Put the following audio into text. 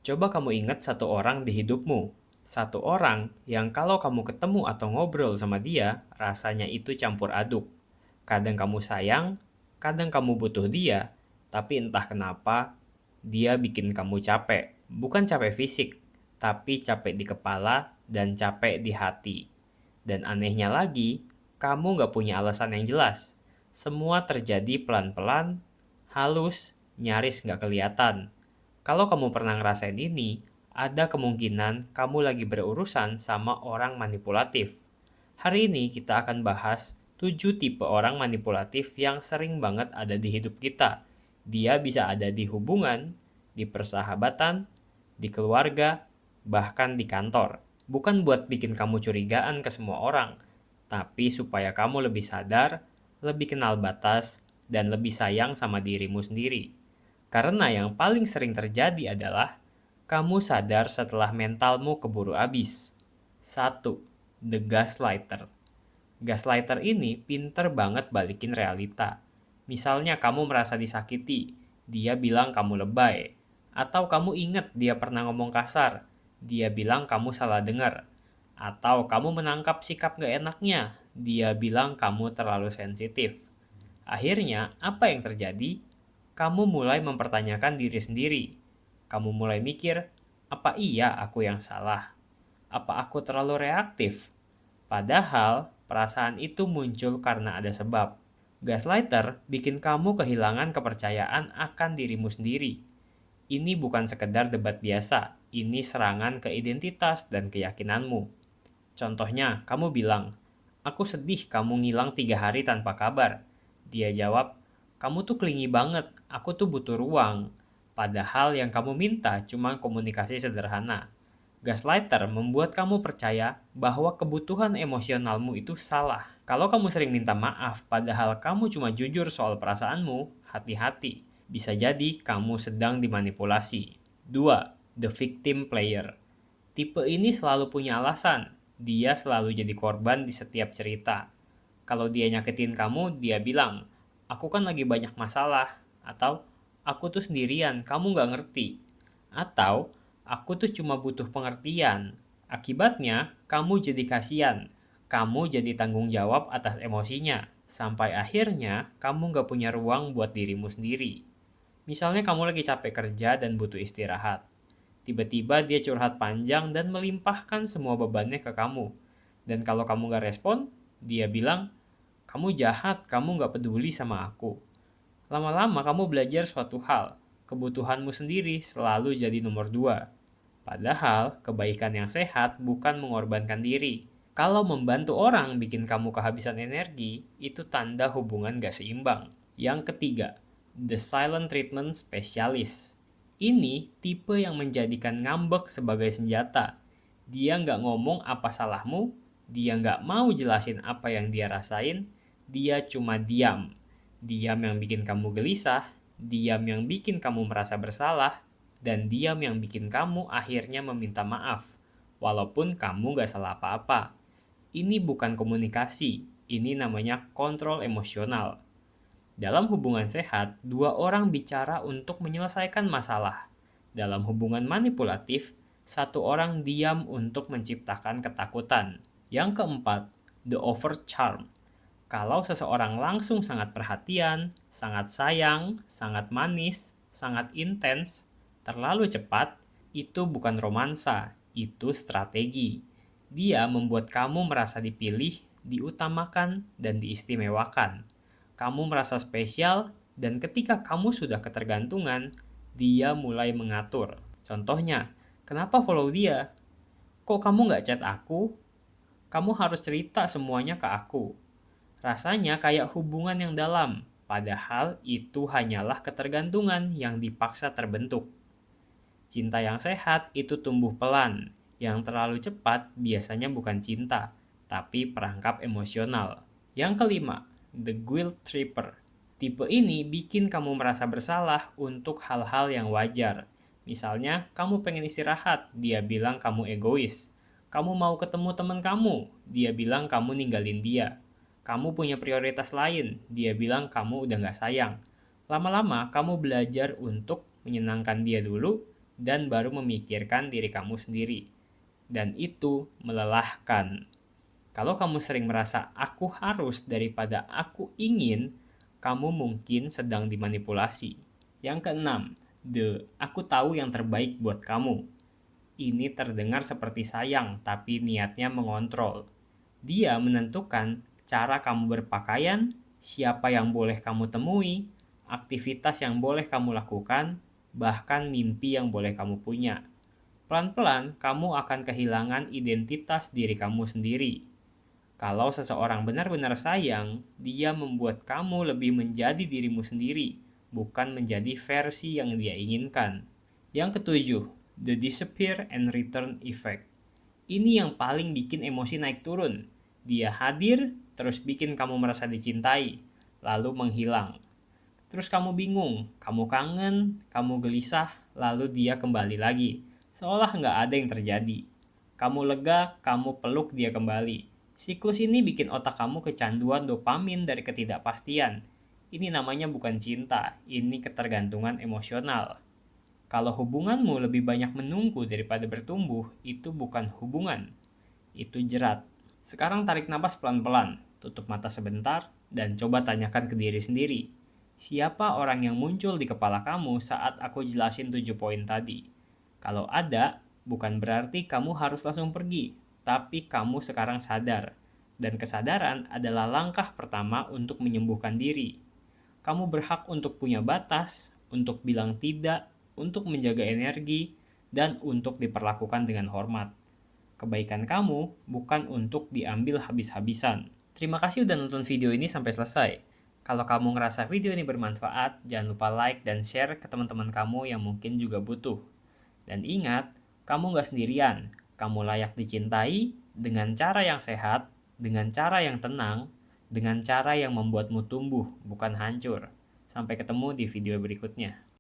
Coba kamu ingat satu orang di hidupmu. Satu orang yang kalau kamu ketemu atau ngobrol sama dia, rasanya itu campur aduk. Kadang kamu sayang, kadang kamu butuh dia, tapi entah kenapa, dia bikin kamu capek. Bukan capek fisik, tapi capek di kepala dan capek di hati. Dan anehnya lagi, kamu nggak punya alasan yang jelas. Semua terjadi pelan-pelan, halus, nyaris nggak kelihatan. Kalau kamu pernah ngerasain ini, ada kemungkinan kamu lagi berurusan sama orang manipulatif. Hari ini kita akan bahas 7 tipe orang manipulatif yang sering banget ada di hidup kita. Dia bisa ada di hubungan, di persahabatan, di keluarga, bahkan di kantor. Bukan buat bikin kamu curigaan ke semua orang, tapi supaya kamu lebih sadar, lebih kenal batas, dan lebih sayang sama dirimu sendiri. Karena yang paling sering terjadi adalah kamu sadar setelah mentalmu keburu habis. Satu, The gaslighter. Gaslighter ini pinter banget balikin realita. Misalnya kamu merasa disakiti, dia bilang kamu lebay. Atau kamu inget dia pernah ngomong kasar, dia bilang kamu salah dengar. Atau kamu menangkap sikap gak enaknya, dia bilang kamu terlalu sensitif. Akhirnya, apa yang terjadi? Kamu mulai mempertanyakan diri sendiri. Kamu mulai mikir, apa iya aku yang salah? Apa aku terlalu reaktif? Padahal, perasaan itu muncul karena ada sebab. Gaslighter bikin kamu kehilangan kepercayaan akan dirimu sendiri. Ini bukan sekedar debat biasa, ini serangan ke identitas dan keyakinanmu. Contohnya, kamu bilang, aku sedih kamu ngilang 3 hari tanpa kabar. Dia jawab, kamu tuh klingi banget, aku tuh butuh ruang. Padahal yang kamu minta cuma komunikasi sederhana. Gaslighter membuat kamu percaya bahwa kebutuhan emosionalmu itu salah. Kalau kamu sering minta maaf padahal kamu cuma jujur soal perasaanmu, hati-hati. Bisa jadi kamu sedang dimanipulasi. 2. The victim player. Tipe ini selalu punya alasan. Dia selalu jadi korban di setiap cerita. Kalau dia nyakitin kamu, dia bilang, aku kan lagi banyak masalah. Atau, aku tuh sendirian, kamu nggak ngerti. Atau, aku tuh cuma butuh pengertian. Akibatnya, kamu jadi kasihan. Kamu jadi tanggung jawab atas emosinya. Sampai akhirnya, kamu nggak punya ruang buat dirimu sendiri. Misalnya kamu lagi capek kerja dan butuh istirahat. Tiba-tiba dia curhat panjang dan melimpahkan semua bebannya ke kamu. Dan kalau kamu gak respon, dia bilang, kamu jahat, kamu gak peduli sama aku. Lama-lama kamu belajar suatu hal, kebutuhanmu sendiri selalu jadi nomor 2. Padahal, kebaikan yang sehat bukan mengorbankan diri. Kalau membantu orang bikin kamu kehabisan energi, itu tanda hubungan gak seimbang. Yang ketiga, the silent treatment specialist. Ini tipe yang menjadikan ngambek sebagai senjata. Dia nggak ngomong apa salahmu, dia nggak mau jelasin apa yang dia rasain, dia cuma diam. Diam yang bikin kamu gelisah, diam yang bikin kamu merasa bersalah, dan diam yang bikin kamu akhirnya meminta maaf, walaupun kamu nggak salah apa-apa. Ini bukan komunikasi, ini namanya kontrol emosional. Dalam hubungan sehat, dua orang bicara untuk menyelesaikan masalah. Dalam hubungan manipulatif, satu orang diam untuk menciptakan ketakutan. Yang keempat, the over charm. Kalau seseorang langsung sangat perhatian, sangat sayang, sangat manis, sangat intens, terlalu cepat, itu bukan romansa, itu strategi. Dia membuat kamu merasa dipilih, diutamakan, dan diistimewakan. Kamu merasa spesial, dan ketika kamu sudah ketergantungan, dia mulai mengatur. Contohnya, kenapa follow dia? Kok kamu nggak chat aku? Kamu harus cerita semuanya ke aku. Rasanya kayak hubungan yang dalam, padahal itu hanyalah ketergantungan yang dipaksa terbentuk. Cinta yang sehat itu tumbuh pelan, yang terlalu cepat biasanya bukan cinta, tapi perangkap emosional. Yang kelima, the guilt tripper. Tipe ini bikin kamu merasa bersalah untuk hal-hal yang wajar. Misalnya, kamu pengen istirahat, dia bilang kamu egois. Kamu mau ketemu teman kamu, dia bilang kamu ninggalin dia. Kamu punya prioritas lain, dia bilang kamu udah gak sayang. Lama-lama, kamu belajar untuk menyenangkan dia dulu, dan baru memikirkan diri kamu sendiri. Dan itu melelahkan. Kalau kamu sering merasa aku harus daripada aku ingin, kamu mungkin sedang dimanipulasi. Yang keenam, aku tahu yang terbaik buat kamu. Ini terdengar seperti sayang, tapi niatnya mengontrol. Dia menentukan cara kamu berpakaian, siapa yang boleh kamu temui, aktivitas yang boleh kamu lakukan, bahkan mimpi yang boleh kamu punya. Pelan-pelan, kamu akan kehilangan identitas diri kamu sendiri. Kalau seseorang benar-benar sayang, dia membuat kamu lebih menjadi dirimu sendiri, bukan menjadi versi yang dia inginkan. Yang ketujuh, the disappear and return effect. Ini yang paling bikin emosi naik turun. Dia hadir, terus bikin kamu merasa dicintai, lalu menghilang. Terus kamu bingung, kamu kangen, kamu gelisah, lalu dia kembali lagi. Seolah nggak ada yang terjadi. Kamu lega, kamu peluk dia kembali. Siklus ini bikin otak kamu kecanduan dopamin dari ketidakpastian. Ini namanya bukan cinta, ini ketergantungan emosional. Kalau hubunganmu lebih banyak menunggu daripada bertumbuh, itu bukan hubungan, itu jerat. Sekarang tarik napas pelan-pelan, tutup mata sebentar, dan coba tanyakan ke diri sendiri. Siapa orang yang muncul di kepala kamu saat aku jelasin 7 poin tadi? Kalau ada, bukan berarti kamu harus langsung pergi, tapi kamu sekarang sadar. Dan kesadaran adalah langkah pertama untuk menyembuhkan diri. Kamu berhak untuk punya batas, untuk bilang tidak, untuk menjaga energi, dan untuk diperlakukan dengan hormat. Kebaikan kamu bukan untuk diambil habis-habisan. Terima kasih udah nonton video ini sampai selesai. Kalau kamu ngerasa video ini bermanfaat, jangan lupa like dan share ke teman-teman kamu yang mungkin juga butuh. Dan ingat, kamu nggak sendirian. Kamu layak dicintai dengan cara yang sehat, dengan cara yang tenang, dengan cara yang membuatmu tumbuh, bukan hancur. Sampai ketemu di video berikutnya.